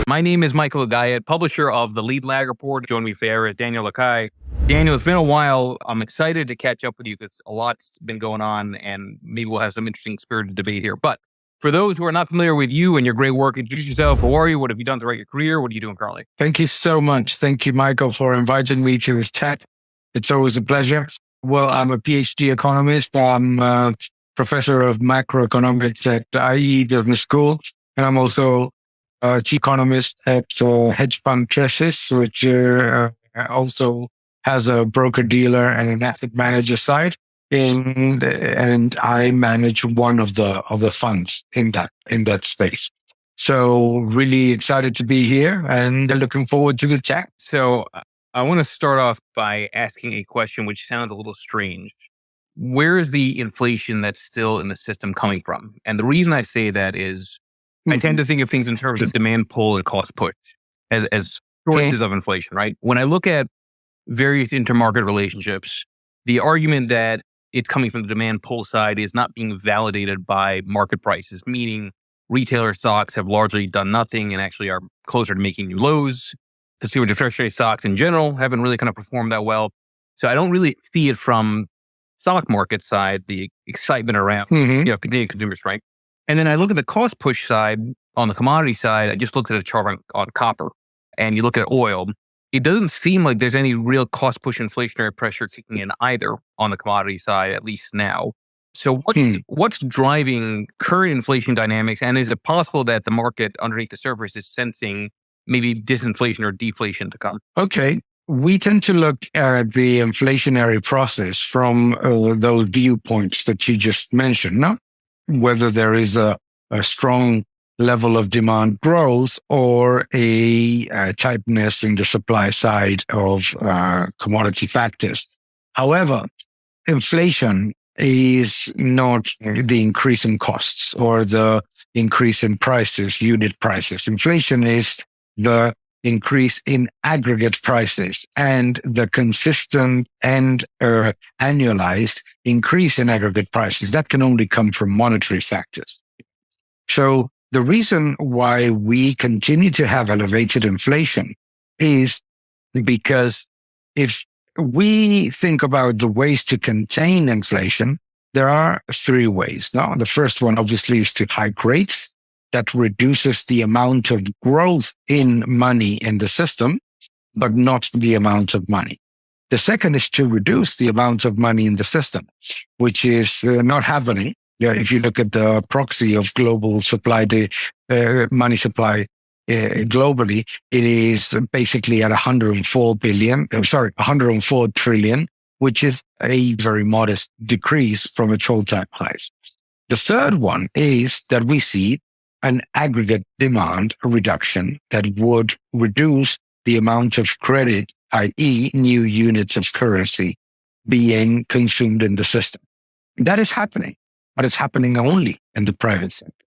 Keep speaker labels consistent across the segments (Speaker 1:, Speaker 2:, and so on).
Speaker 1: My name is Michael Lacalle, publisher of the Lead Lag Report. Join me for Daniel Lacalle. Daniel, it's been a while. I'm excited to catch up with you because a lot's been going on and maybe we'll have some interesting spirited debate here. But for those who are not familiar with you and your great work, introduce yourself. Who are you? What have you done throughout your career? What are you doing currently?
Speaker 2: Thank you so much. Thank you, Michael, for inviting me to this chat. It's always a pleasure. Well, I'm a PhD economist. I'm a professor of macroeconomics at IE Business School. And I'm also a chief economist at hedge fund Tresis, which also has a broker-dealer and an asset manager side. And I manage one of the funds in that space. So really excited to be here and looking forward to the chat.
Speaker 1: So I want to start off by asking a question which sounds a little strange. Where is the inflation that's still in the system coming from? And the reason I say that is I tend to think of things in terms of demand pull and cost push as sources of inflation, right? When I look at various intermarket relationships, the argument that it's coming from the demand pull side is not being validated by market prices, meaning retailer stocks have largely done nothing and actually are closer to making new lows. Consumer discretionary stocks in general haven't really kind of performed that well. So I don't really see it from stock market side, the excitement around continued consumer strength. And then I look at the cost push side on the commodity side. I just looked at a chart on copper, and you look at oil. It doesn't seem like there's any real cost push inflationary pressure kicking in either on the commodity side, at least now. So what's driving current inflation dynamics? And is it possible that the market underneath the surface is sensing maybe disinflation or deflation to come?
Speaker 2: Okay. We tend to look at the inflationary process from those viewpoints that you just mentioned, no? Whether there is a strong level of demand growth or a tightness in the supply side of commodity factors. However, inflation is not the increase in costs or the increase in prices, unit prices. Inflation is the increase in aggregate prices and the consistent and annualized increase in aggregate prices. That can only come from monetary factors. So the reason why we continue to have elevated inflation is because if we think about the ways to contain inflation, there are three ways. Now, the first one obviously is to hike rates. That reduces the amount of growth in money in the system, but not the amount of money. The second is to reduce the amount of money in the system, which is not happening. If you look at the proxy of global supply, the money supply globally, it is basically at 104 trillion, which is a very modest decrease from its all-time highs. The third one is that we see an aggregate demand reduction that would reduce the amount of credit, i.e. new units of currency being consumed in the system. That is happening, but it's happening only in the private sector.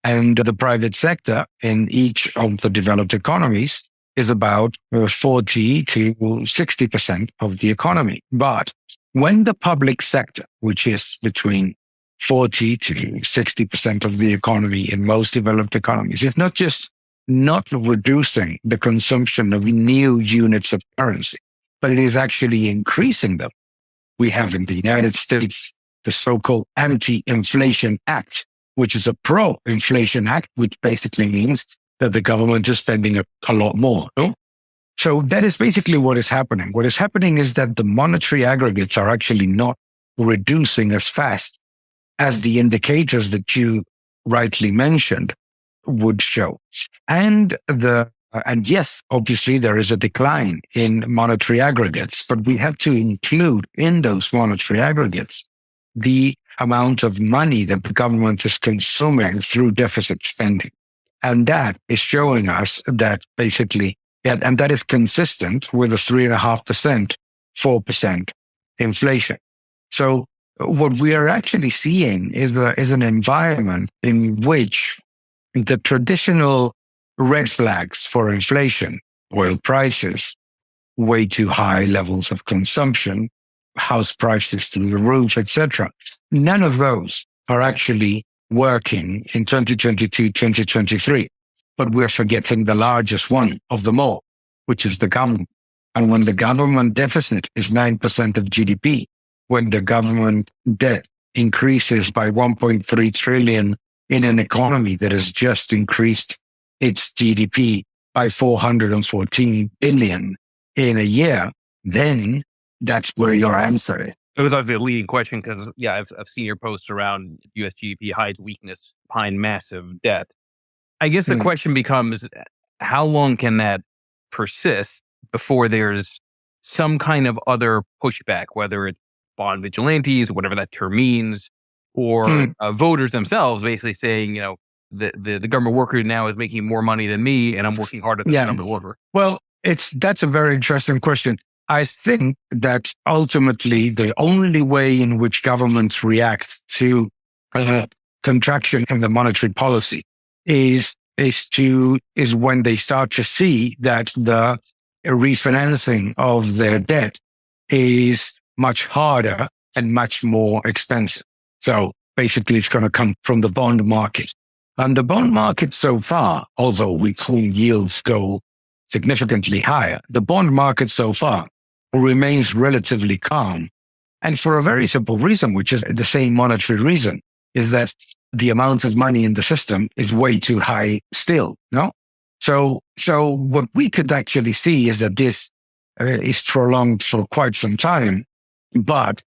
Speaker 2: And the private sector in each of the developed economies is about 40 to 60% of the economy. But when the public sector, which is between 40 to 60% of the economy in most developed economies, it's not just not reducing the consumption of new units of currency, but it is actually increasing them. We have in the United States the so-called Anti-Inflation Act, which is a pro-inflation act, which basically means that the government is spending a lot more. So that is basically what is happening. What is happening is that the monetary aggregates are actually not reducing as fast as the indicators that you rightly mentioned would show. And yes, obviously there is a decline in monetary aggregates, but we have to include in those monetary aggregates the amount of money that the government is consuming through deficit spending. And that is showing us that basically, and that is consistent with a 3.5%, 4% inflation. So what we are actually seeing is an environment in which the traditional red flags for inflation, oil prices, way too high levels of consumption, house prices through the roof, etc., none of those are actually working in 2022, 2023. but we're forgetting the largest one of them all, which is the government. And when the government deficit is 9% of GDP, when the government debt increases by 1.3 trillion in an economy that has just increased its GDP by 414 billion in a year, then that's where your answer is.
Speaker 1: It was obviously a leading question because, I've seen your posts around USGP hides weakness behind massive debt. I guess the question becomes, how long can that persist before there's some kind of other pushback, whether it's bond vigilantes, whatever that term means, or voters themselves basically saying, the government worker now is making more money than me and I'm working harder than the government worker.
Speaker 2: Well, that's a very interesting question. I think that ultimately the only way in which governments react to contraction in the monetary policy is when they start to see that the refinancing of their debt is much harder and much more expensive. So basically it's going to come from the bond market. And the bond market so far, although we've seen yields go significantly higher, the bond market so far remains relatively calm. And for a very simple reason, which is the same monetary reason, is that the amount of money in the system is way too high still, no? So what we could actually see is that this is prolonged for quite some time, but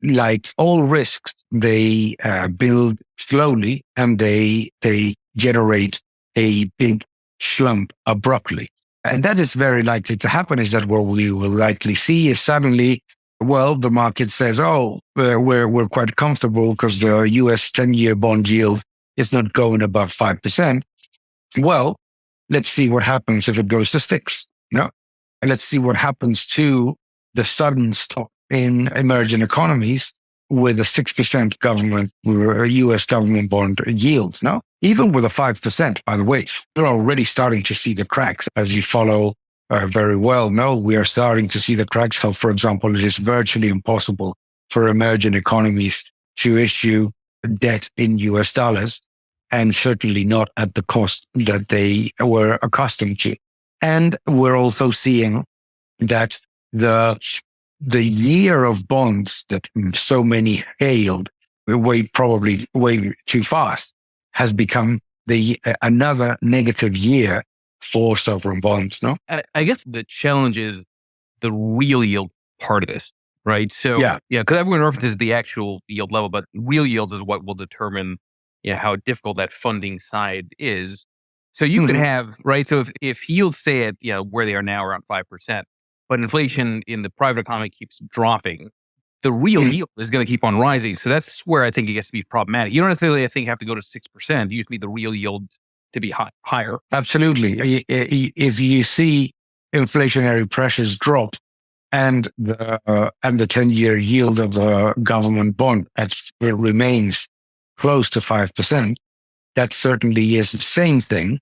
Speaker 2: like all risks, they build slowly and they generate a big slump abruptly. And that is very likely to happen. Is that what we will likely see is suddenly, the market says, we're quite comfortable because the US 10-year bond yield is not going above 5%. Well, let's see what happens if it goes to 6. No? And let's see what happens to the sudden stop in emerging economies with a 6% government or US government bond yields. No? Even with a 5%, by the way, we're already starting to see the cracks as you follow very well. No, we are starting to see the cracks. So, for example, it is virtually impossible for emerging economies to issue debt in US dollars, and certainly not at the cost that they were accustomed to. And we're also seeing that the year of bonds that so many hailed probably way too fast has become another negative year for sovereign bonds. No,
Speaker 1: I guess the challenge is the real yield part of this, right? So because everyone references the actual yield level, but real yield is what will determine how difficult that funding side is. So you could have, right? So if yields stay at where they are now, around 5%, but inflation in the private economy keeps dropping, the real yield is going to keep on rising. So that's where I think it gets to be problematic. You don't necessarily, I think, have to go to 6%. You just need the real yield to be higher.
Speaker 2: Absolutely. If you see inflationary pressures drop and the 10-year yield of the government bond remains close to 5%, that certainly is the same thing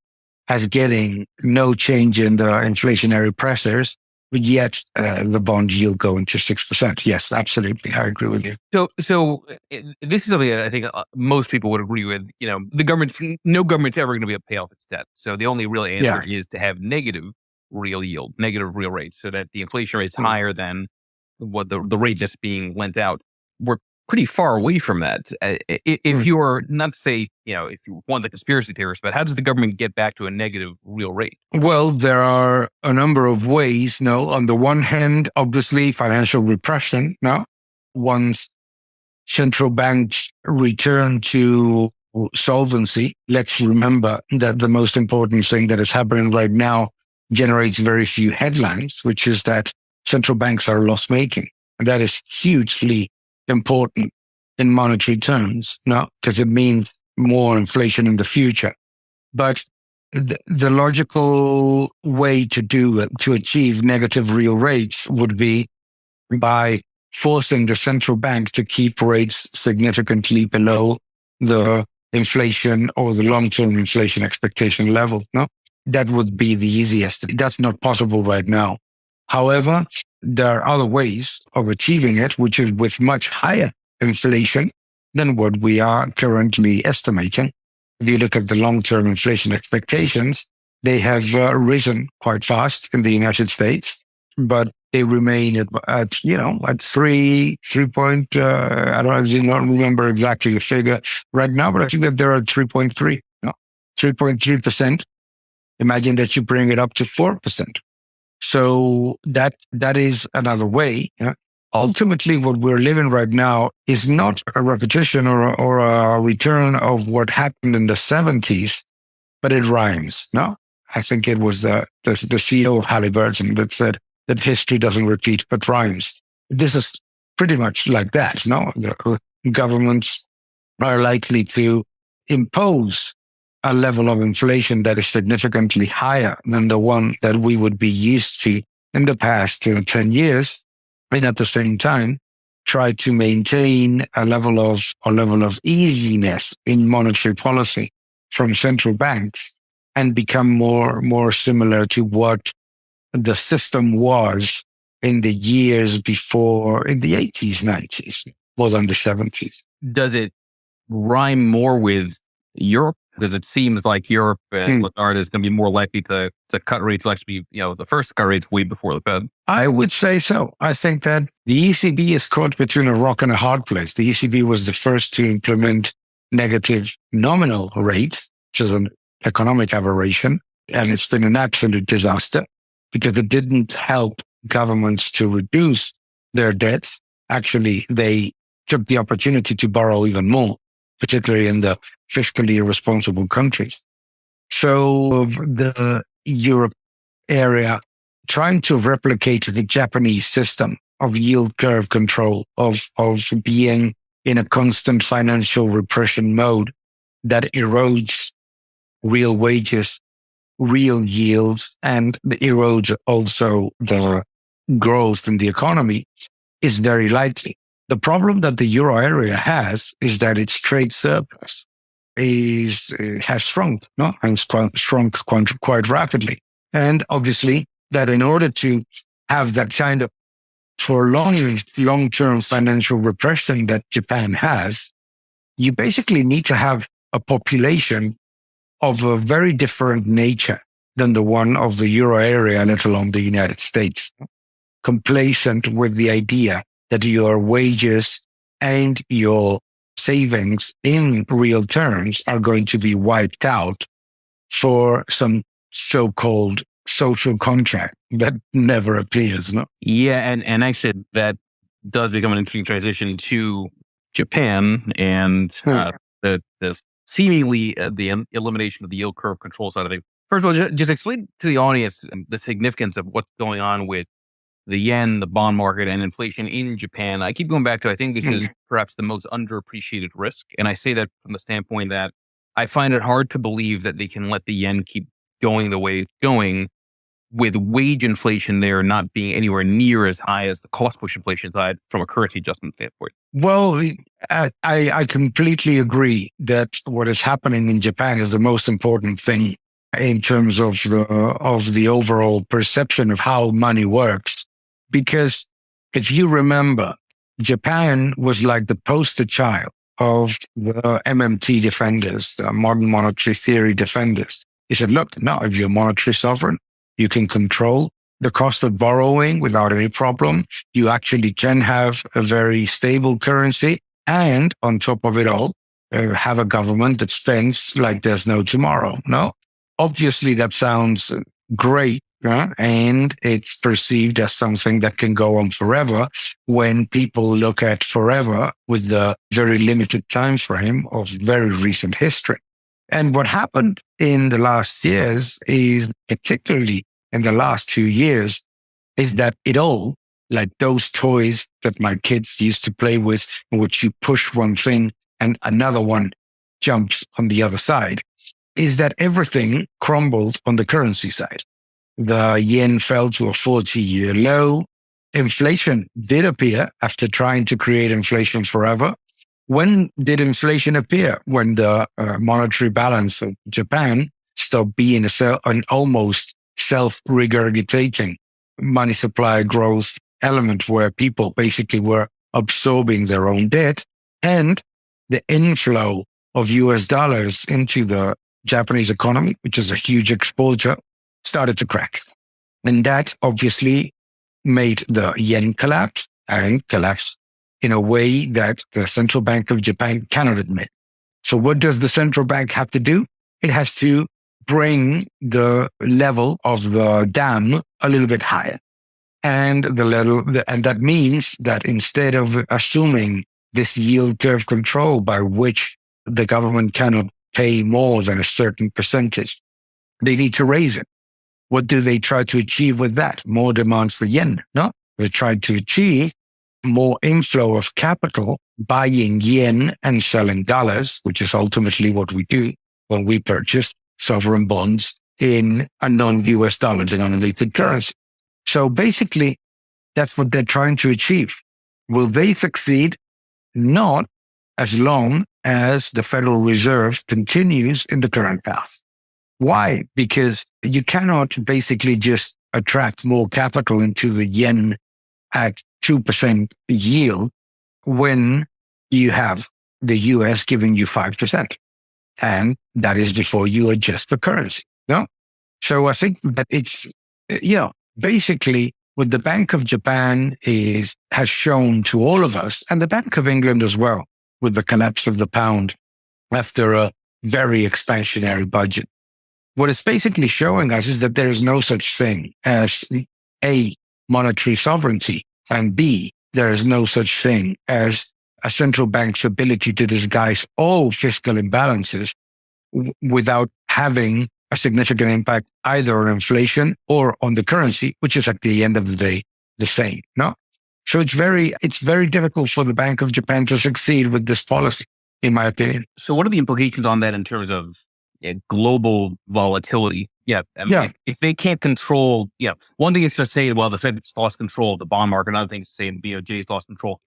Speaker 2: as getting no change in the inflationary pressures, but yet the bond yield going to 6%. Yes, absolutely. I agree with you.
Speaker 1: So this is something that I think most people would agree with. No government's ever going to be able to pay off its debt. So the only real answer is to have negative real yield, negative real rates, so that the inflation rate's higher than what the rate that's being lent out. We're pretty far away from that. If you're not to say, if you want the conspiracy theorists, but how does the government get back to a negative real rate?
Speaker 2: Well, there are a number of ways. No, on the one hand, obviously financial repression. No, once central banks return to solvency, let's remember that the most important thing that is happening right now generates very few headlines, which is that central banks are loss making. And that is hugely important in monetary terms, no, because it means more inflation in the future. But the logical way to achieve negative real rates would be by forcing the central bank to keep rates significantly below the inflation or the long-term inflation expectation level. No, that would be the easiest. That's not possible right now. However, there are other ways of achieving it, which is with much higher inflation than what we are currently estimating. if you look at the long-term inflation expectations, they have risen quite fast in the United States, but they remain at 3 point. I do not remember exactly the figure right now, but I think that they're at 3.3, no, 3.3%. Imagine that you bring it up to 4%. So that is another way. Ultimately, what we're living right now is not a repetition or a return of what happened in the 70s, but it rhymes. No, I think it was the CEO of Halliburton that said that history doesn't repeat, but rhymes. This is pretty much like that. No, the governments are likely to impose a level of inflation that is significantly higher than the one that we would be used to in the past 10 years. And at the same time, try to maintain a level of easiness in monetary policy from central banks and become more similar to what the system was in the years before, in the 80s, 90s, more than the 70s.
Speaker 1: Does it rhyme more with Europe? Because it seems like Europe, as Lagarde, is going to be more likely to cut rates, will actually be, the first cut rates way before the Fed.
Speaker 2: I would say so. I think that the ECB is caught between a rock and a hard place. The ECB was the first to implement negative nominal rates, which is an economic aberration, and it's been an absolute disaster because it didn't help governments to reduce their debts. Actually, they took the opportunity to borrow even more, particularly in the fiscally irresponsible countries. So the Europe area trying to replicate the Japanese system of yield curve control, of being in a constant financial repression mode that erodes real wages, real yields, and erodes also the growth in the economy is very likely. The problem that the euro area has is that its trade surplus has shrunk, no, and shrunk quite rapidly. And obviously, that in order to have that kind of long-term financial repression that Japan has, you basically need to have a population of a very different nature than the one of the euro area, let alone the United States, complacent with the idea that your wages and your savings in real terms are going to be wiped out for some so-called social contract that never appears. No?
Speaker 1: Yeah, and actually that does become an interesting transition to Japan and the seemingly the elimination of the yield curve control side of things. First of all, just explain to the audience the significance of what's going on with the yen, the bond market, and inflation in Japan. I keep going back to, I think this is perhaps the most underappreciated risk. And I say that from the standpoint that I find it hard to believe that they can let the yen keep going the way it's going with wage inflation there not being anywhere near as high as the cost push inflation side from a currency adjustment standpoint.
Speaker 2: Well, I completely agree that what is happening in Japan is the most important thing in terms of the overall perception of how money works. Because if you remember, Japan was like the poster child of the MMT defenders, the modern monetary theory defenders. He said, look, now if you're monetary sovereign, you can control the cost of borrowing without any problem. You actually can have a very stable currency. And on top of it all, have a government that spends like there's no tomorrow. No, obviously that sounds great. And it's perceived as something that can go on forever when people look at forever with the very limited time frame of very recent history. And what happened in the last years is, particularly in the last 2 years, is that it all, like those toys that my kids used to play with, in which you push one thing and another one jumps on the other side, is that everything crumbled on the currency side. The yen fell to a 40-year low. Inflation did appear after trying to create inflation forever. When did inflation appear? When the monetary balance of Japan stopped being an almost self-regurgitating money supply growth element where people basically were absorbing their own debt, and the inflow of US dollars into the Japanese economy, which is a huge exporter, started to crack. And that obviously made the yen collapse and collapse in a way that the Central Bank of Japan cannot admit. So what does the central bank have to do? It has to bring the level of the dam a little bit higher. And that means that instead of assuming this yield curve control by which the government cannot pay more than a certain percentage, they need to raise it. What do they try to achieve with that? More demands for yen, no? They try to achieve more inflow of capital, buying yen and selling dollars, which is ultimately what we do when we purchase sovereign bonds in a non-US dollar denominated currency. So basically, that's what they're trying to achieve. Will they succeed? Not as long as the Federal Reserve continues in the current path. Why? Because you cannot basically just attract more capital into the yen at 2% yield when you have the US giving you 5%. And that is before you adjust the currency. No? So I think that it's, basically what the Bank of Japan has shown to all of us, and the Bank of England as well, with the collapse of the pound after a very expansionary budget. What it's basically showing us is that there is no such thing as A, monetary sovereignty, and B, there is no such thing as a central bank's ability to disguise all fiscal imbalances without having a significant impact either on inflation or on the currency, which is at the end of the day the same. No, so it's very difficult for the Bank of Japan to succeed with this policy, in my opinion.
Speaker 1: So, what are the implications on that in terms of global volatility? If they can't control, one thing is to say, well, the Fed's lost control of the bond market. Another thing is to say the BOJ's lost control.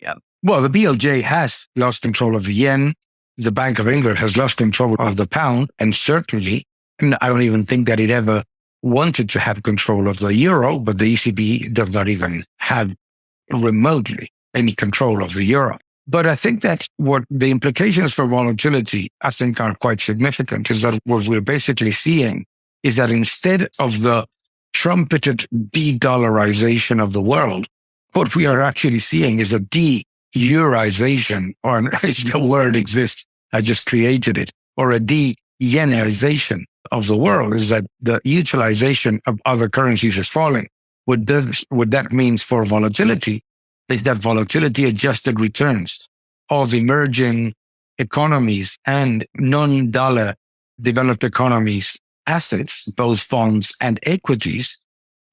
Speaker 2: Well, the BOJ has lost control of the yen. The Bank of England has lost control of the pound, and certainly, and I don't even think that it ever wanted to have control of the euro, but the ECB does not even have remotely any control of the euro. But I think that what the implications for volatility, I think, are quite significant, is that what we're basically seeing is that instead of the trumpeted de-dollarization of the world, what we are actually seeing is a de-eurization, or if the word exists, I just created it, or a de-yenization of the world, is that the utilization of other currencies is falling. What that means for volatility is that volatility adjusted returns of emerging economies and non-dollar developed economies assets, both funds and equities,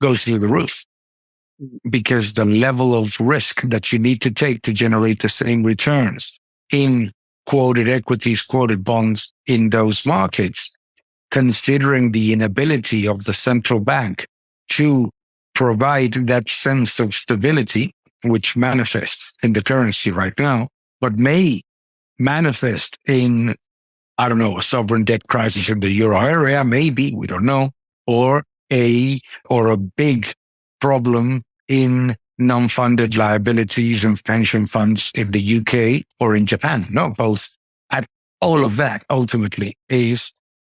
Speaker 2: goes through the roof, because the level of risk that you need to take to generate the same returns in quoted equities, quoted bonds in those markets, considering the inability of the central bank to provide that sense of stability, which manifests in the currency right now, but may manifest in, I don't know, a sovereign debt crisis in the euro area, maybe, we don't know, or a big problem in non-funded liabilities and pension funds in the UK or in Japan. No, both. At all of that ultimately is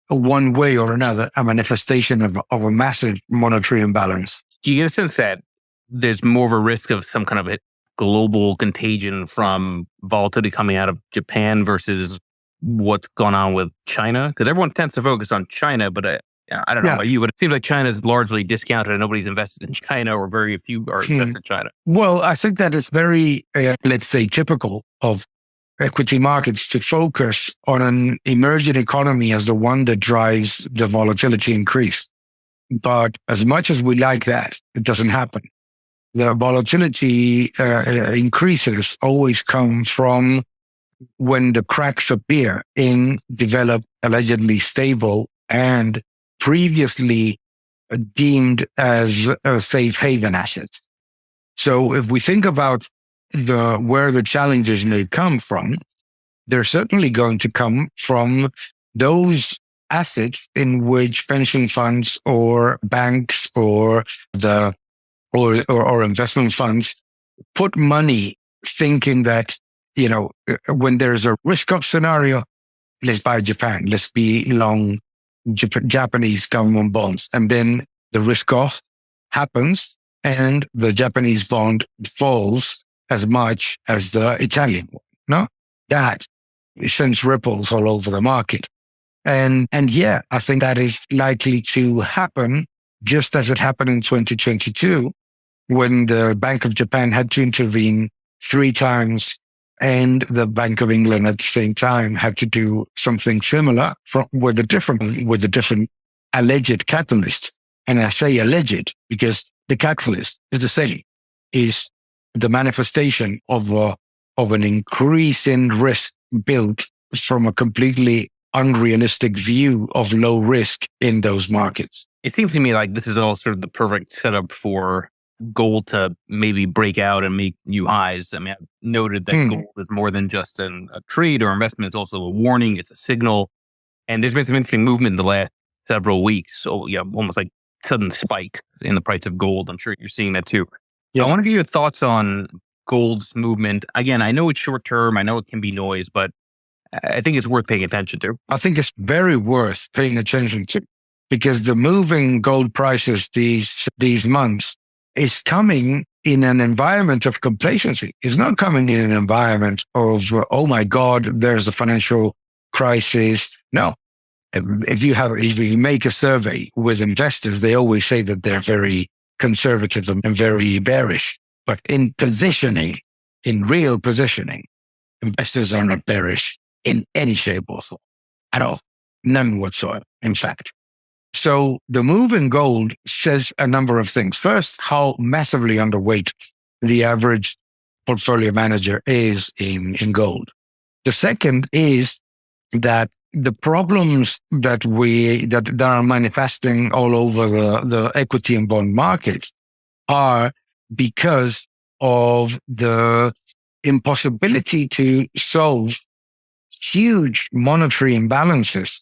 Speaker 2: one way or another a manifestation of a massive monetary imbalance.
Speaker 1: Do you get a sense that there's more of a risk of some kind of a global contagion from volatility coming out of Japan versus what's gone on with China? Because everyone tends to focus on China, but I don't know about you, but it seems like China is largely discounted and nobody's invested in China, or very few are invested in China.
Speaker 2: Well, I think that it's very, let's say, typical of equity markets to focus on an emerging economy as the one that drives the volatility increase. But as much as we like that, it doesn't happen. The volatility increases always come from when the cracks appear in developed, allegedly stable, and previously deemed as safe haven assets. So if we think about where the challenges may come from, they're certainly going to come from those assets in which pension funds or banks or investment funds put money, thinking that, when there's a risk-off scenario, let's buy Japan. Let's be long Japanese government bonds. And then the risk off happens and the Japanese bond falls as much as the Italian one. No, that sends ripples all over the market. And yeah, I think that is likely to happen just as it happened in 2022 when the Bank of Japan had to intervene 3 times and the Bank of England at the same time had to do something similar with a different alleged catalyst. And I say alleged because the catalyst is the same, is the manifestation of an increase in risk built from a completely unrealistic view of low risk in those markets.
Speaker 1: It seems to me like this is all sort of the perfect setup for gold to maybe break out and make new highs. I mean, I've noted that gold is more than just a trade or investment. It's also a warning. It's a signal. And there's been some interesting movement in the last several weeks. So yeah, almost like sudden spike in the price of gold. I'm sure you're seeing that too. Yeah. I want to get your thoughts on gold's movement. Again, I know it's short term. I know it can be noise, but I think it's worth paying attention to.
Speaker 2: I think it's very worth paying attention to because the moving gold prices these months is coming in an environment of complacency. It's not coming in an environment of, oh my God, there's a financial crisis. No. If you make a survey with investors, they always say that they're very conservative and very bearish. But in real positioning, investors are not bearish in any shape or form at all. None whatsoever, in fact. So the move in gold says a number of things. First, how massively underweight the average portfolio manager is in gold. The second is that the problems that are manifesting all over the equity and bond markets are because of the impossibility to solve huge monetary imbalances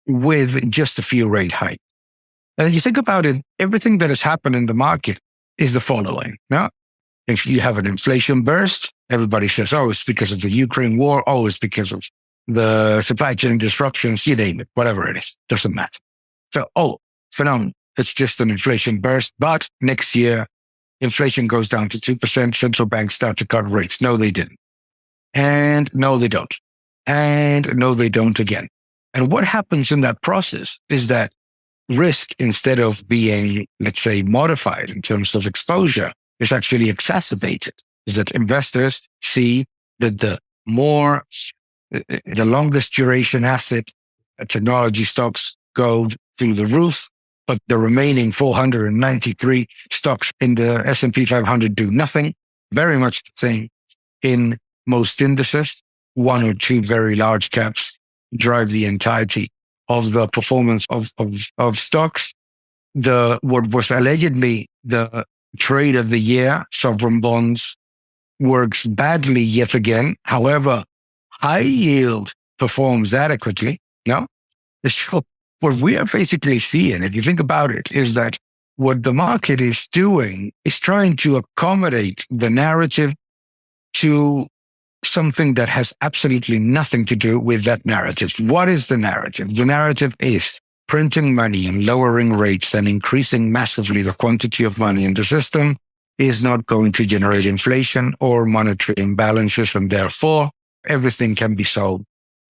Speaker 2: with just a few rate hikes. And you think about it, everything that has happened in the market is the following. Now, if you have an inflation burst, everybody says, oh, it's because of the Ukraine war. Oh, it's because of the supply chain disruptions, you name it, whatever it is, doesn't matter. So, phenomenal. It's just an inflation burst. But next year, inflation goes down to 2%. Central banks start to cut rates. No, they didn't. And no, they don't. And no, they don't again. And what happens in that process is that risk, instead of being, let's say, modified in terms of exposure, is actually exacerbated. Is that investors see that the longest duration asset, technology stocks go through the roof, but the remaining 493 stocks in the S&P 500 do nothing. Very much the same in most indices. 1 or 2 very large caps drive the entirety of the performance of stocks. What was allegedly the trade of the year, sovereign bonds, works badly yet again. However, high yield performs adequately. No? So what we are basically seeing, if you think about it, is that what the market is doing is trying to accommodate the narrative to something that has absolutely nothing to do with that narrative. What is the narrative? The narrative is printing money and lowering rates and increasing massively the quantity of money in the system is not going to generate inflation or monetary imbalances, and therefore everything can be solved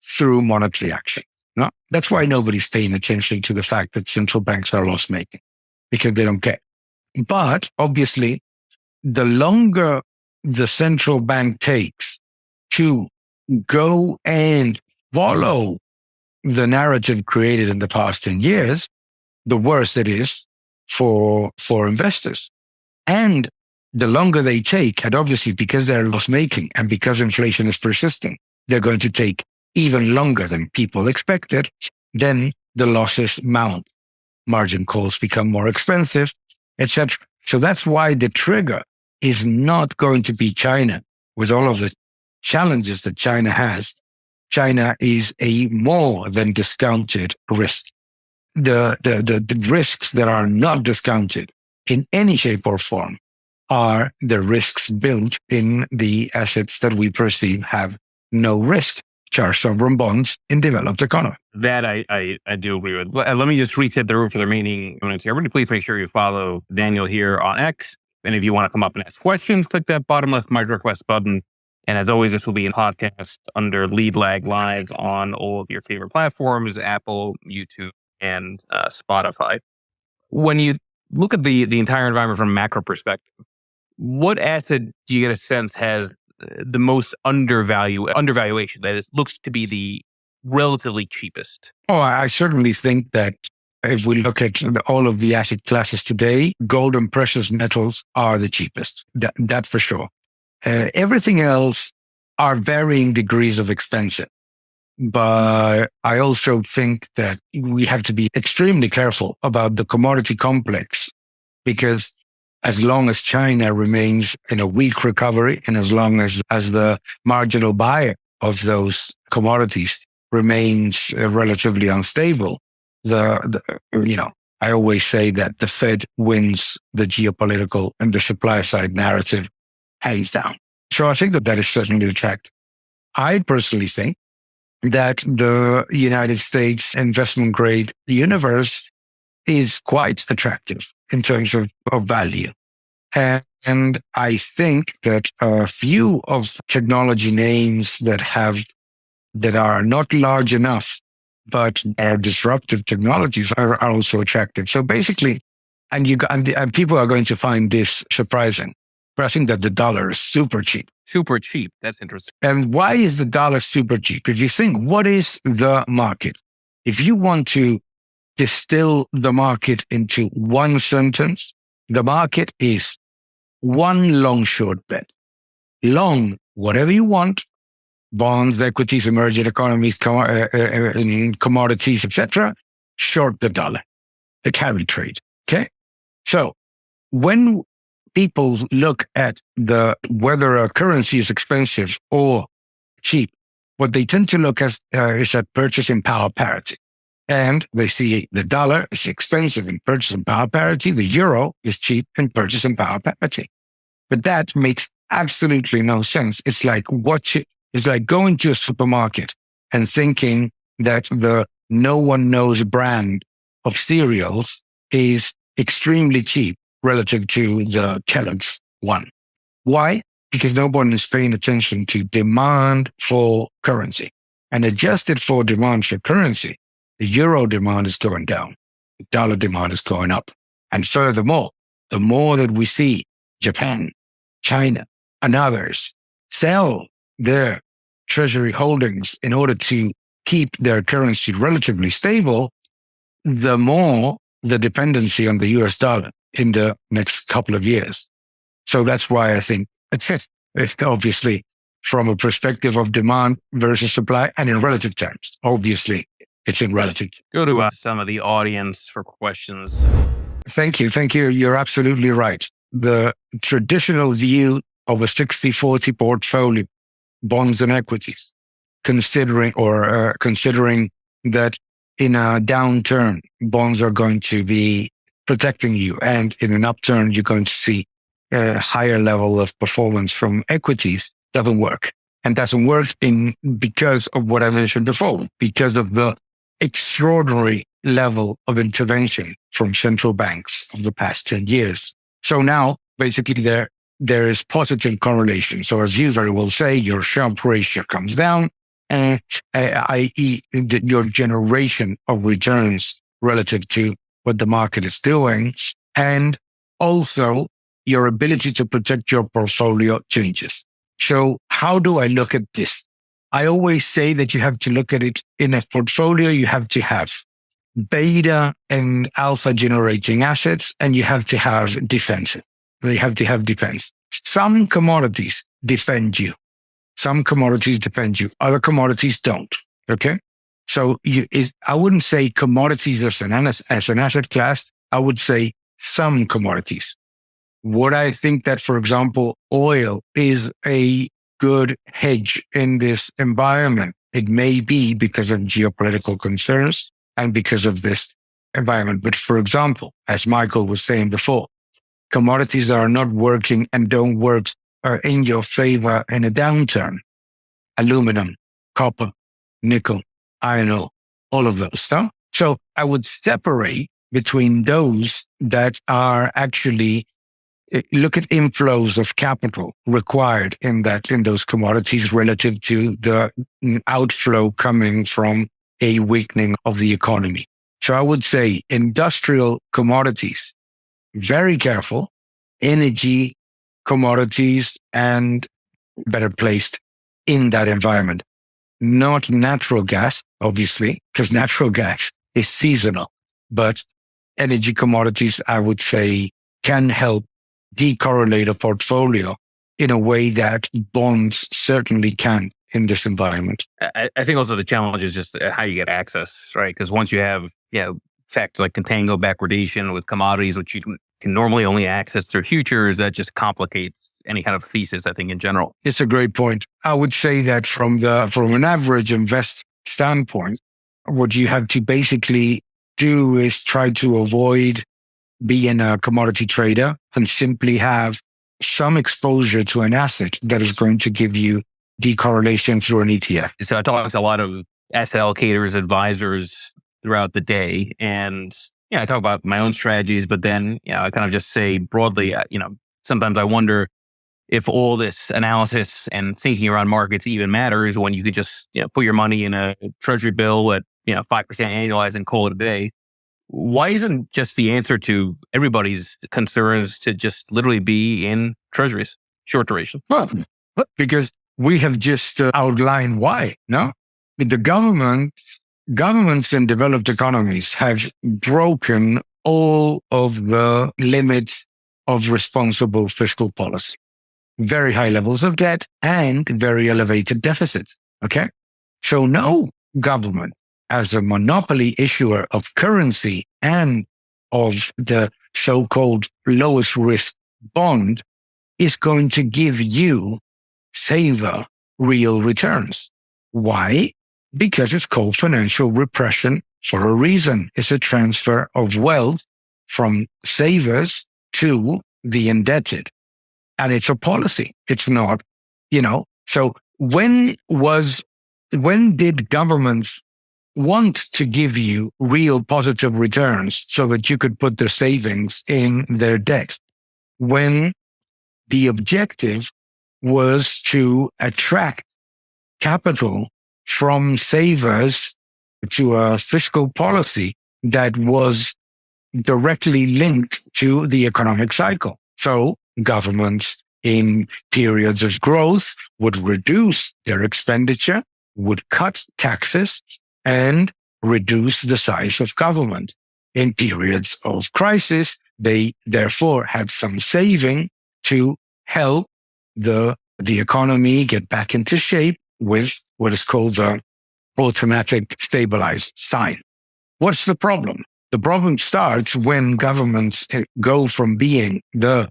Speaker 2: through monetary action. No? That's why nobody's paying attention to the fact that central banks are loss-making, because they don't care. But obviously, the longer the central bank takes to go and follow the narrative created in the past 10 years, the worse it is for investors. And the longer they take, and obviously because they're loss-making and because inflation is persisting, they're going to take even longer than people expected, then the losses mount. Margin calls become more expensive, etc. So that's why the trigger is not going to be China. With all of the challenges that China has, China is a more than discounted risk. The risks that are not discounted in any shape or form are the risks built in the assets that we perceive have no risk. charge sovereign bonds in developed economies.
Speaker 1: That I do agree with. Let me just reset the room for the remaining minutes here. Everybody, please make sure you follow Daniel here on X. And if you want to come up and ask questions, click that bottom left mic request button. And as always, this will be in podcast under Lead Lag Live on all of your favorite platforms, Apple, YouTube, and Spotify. When you look at the entire environment from a macro perspective, what asset do you get a sense has the most undervaluation, that is, looks to be the relatively cheapest?
Speaker 2: Oh, I certainly think that if we look at all of the asset classes today, gold and precious metals are the cheapest. That for sure. Everything else are varying degrees of expensive. But I also think that we have to be extremely careful about the commodity complex, because as long as China remains in a weak recovery, and as long as the marginal buyer of those commodities remains relatively unstable, I always say that the Fed wins the geopolitical and the supply side narrative hands down. So I think that is certainly attractive. I personally think that the United States investment grade universe is quite attractive in terms of value. And I think that a few of technology names that are not large enough, but are disruptive technologies are also attractive. So basically, and people are going to find this surprising, but I think that the dollar is super cheap.
Speaker 1: Super cheap. That's interesting.
Speaker 2: And why is the dollar super cheap? If you think, what is the market? If you want to distill the market into one sentence, the market is one long short bet. Long, whatever you want, bonds, equities, emerging economies, commodities, etc. Short the dollar, the carry trade. Okay. So when people look at whether a currency is expensive or cheap, what they tend to look at is at purchasing power parity. And they see the dollar is expensive in purchasing power parity. The euro is cheap in purchasing power parity. But that makes absolutely no sense. It's like going to a supermarket and thinking that the no one knows brand of cereals is extremely cheap relative to the Kellogg's one. Why? Because no one is paying attention to demand for currency. And adjusted for demand for currency, the euro demand is going down. The dollar demand is going up. And furthermore, the more that we see Japan, China, and others sell their treasury holdings in order to keep their currency relatively stable, the more the dependency on the US dollar in the next couple of years. So that's why I think it's obviously from a perspective of demand versus supply, and in relative terms, obviously it's in relative.
Speaker 1: Go to some of the audience for questions.
Speaker 2: Thank you. You're absolutely right. The traditional view of a 60-40 portfolio, bonds and equities, considering that in a downturn, bonds are going to be protecting you, and in an upturn, you're going to see a higher level of performance from equities, doesn't work. And doesn't work because of what I mentioned before, because of the extraordinary level of intervention from central banks of the past 10 years. So now, basically, there is positive correlation. So as you very well say, your Sharpe ratio comes down, i.e. your generation of returns relative to what the market is doing, and also your ability to protect your portfolio changes. So how do I look at this? I always say that you have to look at it in a portfolio. You have to have beta and alpha generating assets, and you have to have defense. They have to have defense. Some commodities defend you. Other commodities don't. Okay. So I wouldn't say commodities as an asset class. I would say some commodities. Would I think that, for example, oil is a good hedge in this environment? It may be because of geopolitical concerns and because of this environment. But for example, as Michael was saying before, commodities are not working and don't work in your favor in a downturn. Aluminum, copper, nickel, iron ore, all of those stuff. So I would separate between those that are actually look at inflows of capital required in those commodities relative to the outflow coming from a weakening of the economy. So I would say industrial commodities, very careful, energy commodities, and better placed in that environment. Not natural gas, obviously, because natural gas is seasonal, but energy commodities, I would say, can help decorrelate a portfolio in a way that bonds certainly can in this environment.
Speaker 1: I think also the challenge is just how you get access, right? Because once you have, factors like contango backwardation with commodities, which you can normally only access through futures, that just complicates any kind of thesis, I think, in general.
Speaker 2: It's a great point. I would say that from an average invest standpoint, what you have to basically do is try to avoid being a commodity trader and simply have some exposure to an asset that is going to give you decorrelation through an ETF.
Speaker 1: So I talk to a lot of asset allocators, advisors throughout the day. And, I talk about my own strategies, but then, I kind of just say broadly, sometimes I wonder if all this analysis and thinking around markets even matters when you could just, put your money in a treasury bill at, 5% annualized and call it a day. Why isn't just the answer to everybody's concerns to just literally be in treasuries, short duration?
Speaker 2: Well, because we have just outlined why, no? The governments in developed economies have broken all of the limits of responsible fiscal policy. Very high levels of debt and very elevated deficits, okay? So no government as a monopoly issuer of currency and of the so-called lowest risk bond is going to give you saver real returns. Why? Because it's called financial repression for a reason. It's a transfer of wealth from savers to the indebted. And it's a policy. It's not, So when did governments want to give you real positive returns so that you could put the savings in their decks? When the objective was to attract capital from savers to a fiscal policy that was directly linked to the economic cycle. So governments in periods of growth would reduce their expenditure, would cut taxes, and reduce the size of government. In periods of crisis, they therefore had some saving to help the economy get back into shape with what is called the automatic stabilized sign. What's the problem? The problem starts when governments go from being the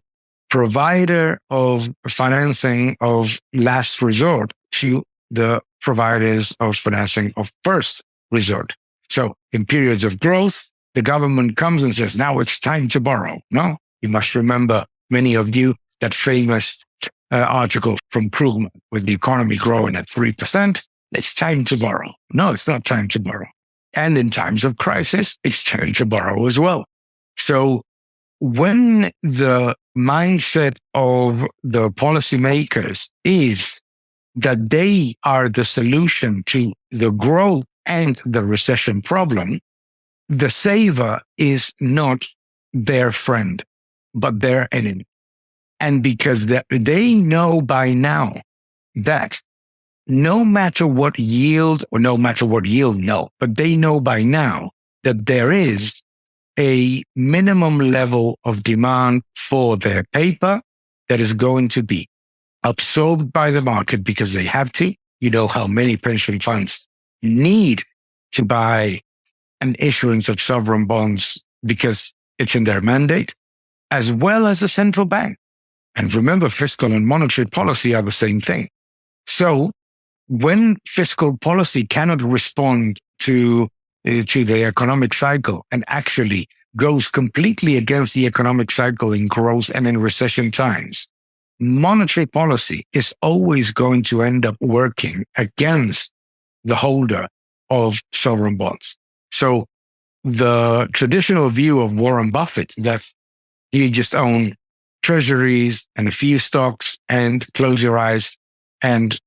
Speaker 2: provider of financing of last resort to the providers of financing of first resort. So in periods of growth, the government comes and says, now it's time to borrow. No, you must remember, many of you, that famous article from Krugman with the economy growing at 3%. It's time to borrow. No, it's not time to borrow. And in times of crisis, it's time to borrow as well. So when the mindset of the policymakers is that they are the solution to the growth and the recession problem, the saver is not their friend, but their enemy. And because they know by now that no matter what yield, but they know by now that there is a minimum level of demand for their paper that is going to be absorbed by the market because they have to. You know how many pension funds need to buy an issuance of sovereign bonds because it's in their mandate, as well as the central bank. And remember, fiscal and monetary policy are the same thing. So when fiscal policy cannot respond to the economic cycle and actually goes completely against the economic cycle in growth and in recession times, monetary policy is always going to end up working against the holder of sovereign bonds. So the traditional view of Warren Buffett that you just own treasuries and a few stocks and close your eyes and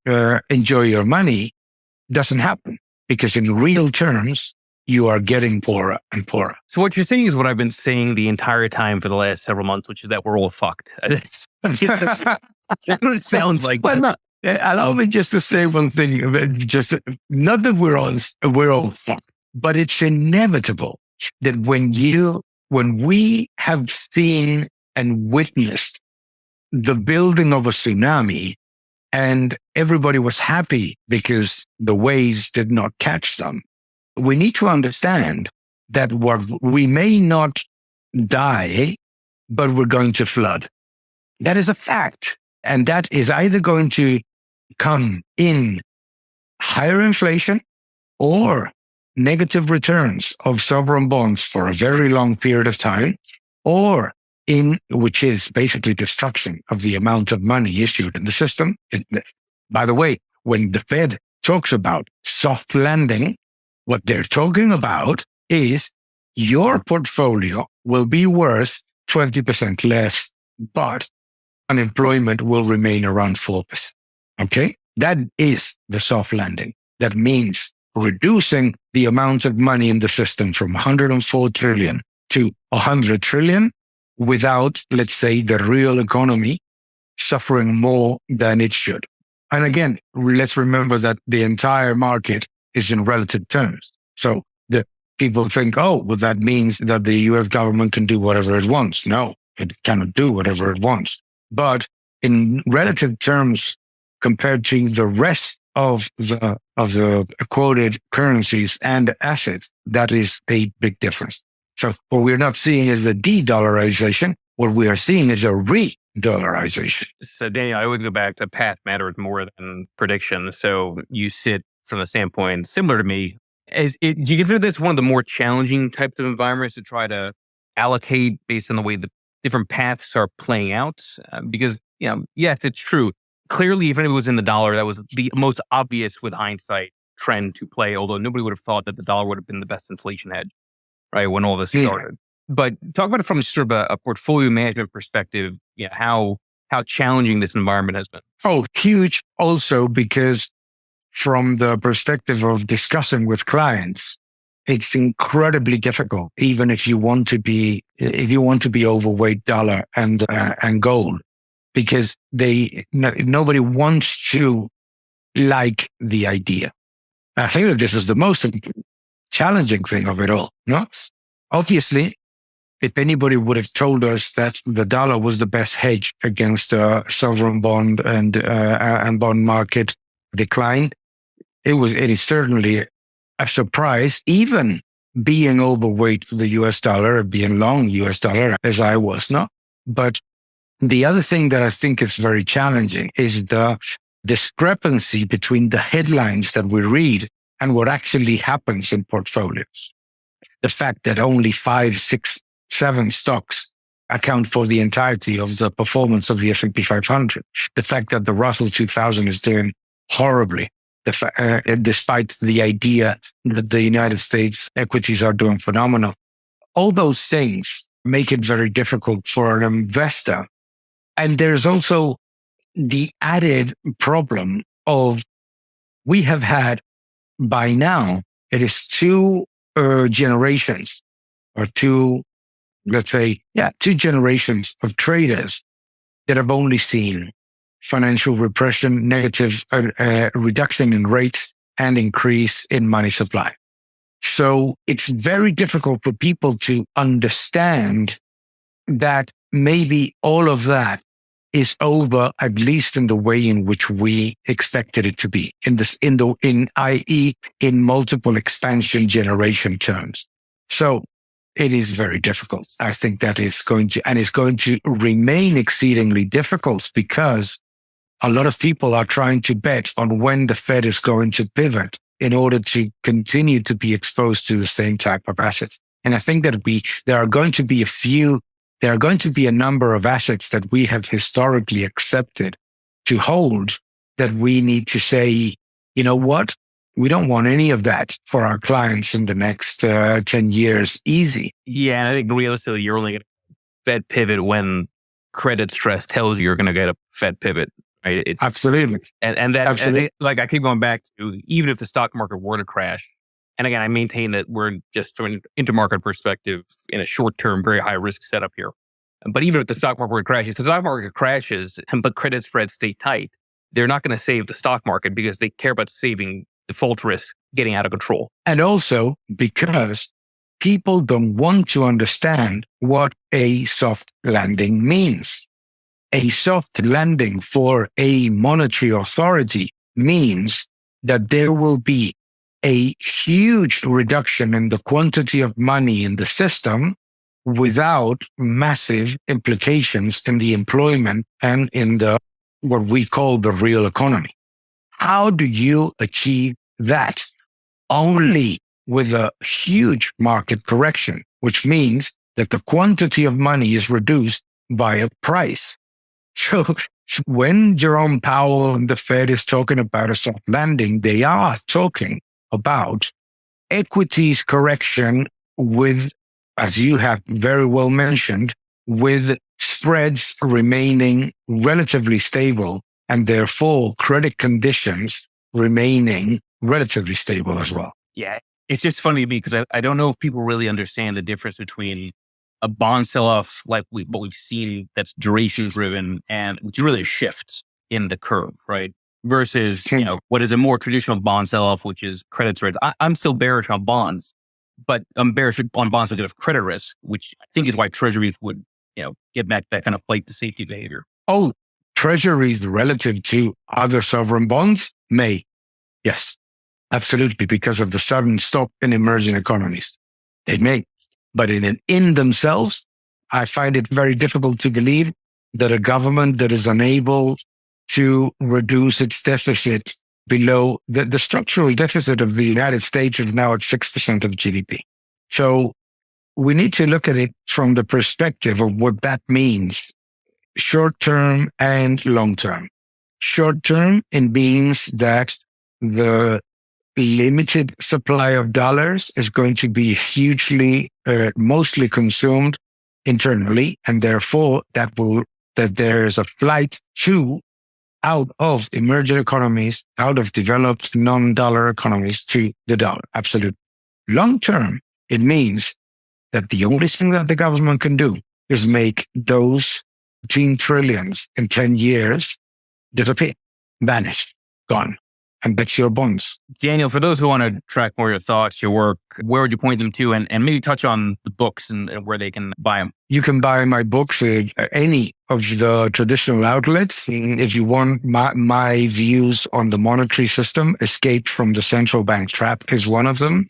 Speaker 2: enjoy your money doesn't happen, because in real terms, you are getting poorer and poorer.
Speaker 1: So what you're saying is what I've been saying the entire time for the last several months, which is that we're all fucked. That's what it sounds like.
Speaker 2: But no, allow me just to say one thing. Just not that we're all fucked, but it's inevitable that when we have seen and witnessed the building of a tsunami, and everybody was happy because the waves did not catch them, we need to understand that we may not die, but we're going to flood. That is a fact. And that is either going to come in higher inflation or negative returns of sovereign bonds for a very long period of time, or which is basically destruction of the amount of money issued in the system. By the way, when the Fed talks about soft landing, what they're talking about is your portfolio will be worth 20% less, but unemployment will remain around 4%. Okay? That is the soft landing. That means reducing the amount of money in the system from 104 trillion to 100 trillion without, let's say, the real economy suffering more than it should. And again, let's remember that the entire market is in relative terms. So the people think, oh, well, that means that the US government can do whatever it wants. No, it cannot do whatever it wants. But in relative terms, compared to the rest of the quoted currencies and assets, that is a big difference. So what we're not seeing is a de-dollarization. What we are seeing is a re-dollarization.
Speaker 1: So Daniel, I always go back to path matters more than prediction. So you sit from the standpoint similar to me. Do you consider this one of the more challenging types of environments to try to allocate based on the way the different paths are playing out? Because, yes, it's true. Clearly, if anybody was in the dollar, that was the most obvious with hindsight trend to play, although nobody would have thought that the dollar would have been the best inflation hedge, right, when all this started. But talk about it from sort of a portfolio management perspective, how challenging this environment has been.
Speaker 2: Oh, huge also, because from the perspective of discussing with clients, it's incredibly difficult, even if you want to be overweight dollar and gold, because nobody wants to like the idea. I think that this is the most challenging thing of it all. No, obviously, if anybody would have told us that the dollar was the best hedge against sovereign bond and bond market decline, it is certainly a surprise, even being overweight the US dollar or being long US dollar as I was, no? But the other thing that I think is very challenging is the discrepancy between the headlines that we read and what actually happens in portfolios. The fact that only 5, 6, 7 stocks account for the entirety of the performance of the S&P 500. The fact that the Russell 2000 is doing horribly, despite the idea that the United States equities are doing phenomenal. All those things make it very difficult for an investor. And there's also the added problem of we have had by now, it is 2 generations or 2 generations of traders that have only seen financial repression, negative reduction in rates, and increase in money supply. So it's very difficult for people to understand that maybe all of that is over, at least in the way in which we expected it to be, i.e., in multiple expansion generation terms. So it is very difficult. I think that it's going to remain exceedingly difficult because a lot of people are trying to bet on when the Fed is going to pivot in order to continue to be exposed to the same type of assets. And I think that there are going to be a number of assets that we have historically accepted to hold that we need to say, you know what? We don't want any of that for our clients in the next 10 years easy.
Speaker 1: Yeah, and I think realistically, you're only going to Fed pivot when credit stress tells you you're going to get a Fed pivot, right?
Speaker 2: Absolutely.
Speaker 1: And that,
Speaker 2: Absolutely.
Speaker 1: I keep going back to, even if the stock market were to crash, and again, I maintain that we're just from an intermarket perspective in a short term, very high risk setup here. But even if the stock market crashes, if the stock market crashes, but credit spreads stay tight, they're not going to save the stock market because they care about saving default risk getting out of control.
Speaker 2: And also because people don't want to understand what a soft landing means. A soft landing for a monetary authority means that there will be a huge reduction in the quantity of money in the system without massive implications in the employment and in the what we call the real economy. How do you achieve that? Only with a huge market correction, which means that the quantity of money is reduced by a price. So when Jerome Powell and the Fed is talking about a soft landing, they are talking about equities correction with, as you have very well mentioned, with spreads remaining relatively stable and therefore credit conditions remaining relatively stable as well.
Speaker 1: Yeah. It's just funny to me because I don't know if people really understand the difference between a bond sell-off like what we've seen that's duration driven and which is really a shift in the curve, right? Versus, what is a more traditional bond sell-off, which is credit spreads. I'm still bearish on bonds, but I'm bearish on bonds that have credit risk, which I think is why treasuries would, get back that kind of flight to safety behavior.
Speaker 2: Oh, treasuries relative to other sovereign bonds may. Yes, absolutely. Because of the sudden stop in emerging economies. They may. But in themselves, I find it very difficult to believe that a government that is unable to reduce its deficit below the structural deficit of the United States is now at 6% of GDP. So we need to look at it from the perspective of what that means, short term and long term. Short term, it means that the limited supply of dollars is going to be hugely, mostly consumed internally, and therefore that there is a flight out of emerging economies, out of developed non-dollar economies to the dollar. Absolutely. Long term, it means that the only thing that the government can do is make those 10 trillions in 10 years disappear, vanish, gone. And that's your bonds.
Speaker 1: Daniel, for those who want to track more of your thoughts, your work, where would you point them to? And maybe touch on the books and where they can buy them.
Speaker 2: You can buy my books at any of the traditional outlets. If you want my views on the monetary system, Escape from the Central Bank Trap is one of them.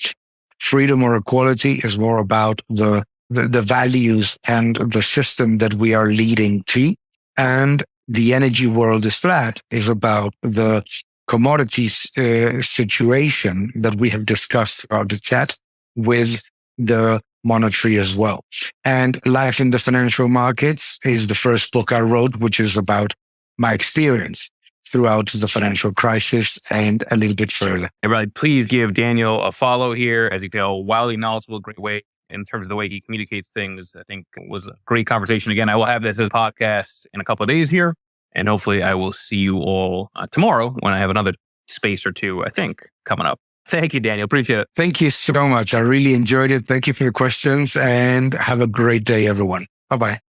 Speaker 2: Freedom or Equality is more about the values and the system that we are leading to. And The Energy World is Flat is about the commodities situation that we have discussed throughout the chat with the monetary as well. And Life in the Financial Markets is the first book I wrote, which is about my experience throughout the financial crisis and a little bit further.
Speaker 1: Everybody, please give Daniel a follow here. As you can tell, wildly knowledgeable, great way in terms of the way he communicates things. I think it was a great conversation. Again, I will have this as a podcast in a couple of days here. And hopefully I will see you all tomorrow when I have another space or two, I think, coming up. Thank you, Daniel. Appreciate it.
Speaker 2: Thank you so much. I really enjoyed it. Thank you for your questions and have a great day, everyone. Bye-bye.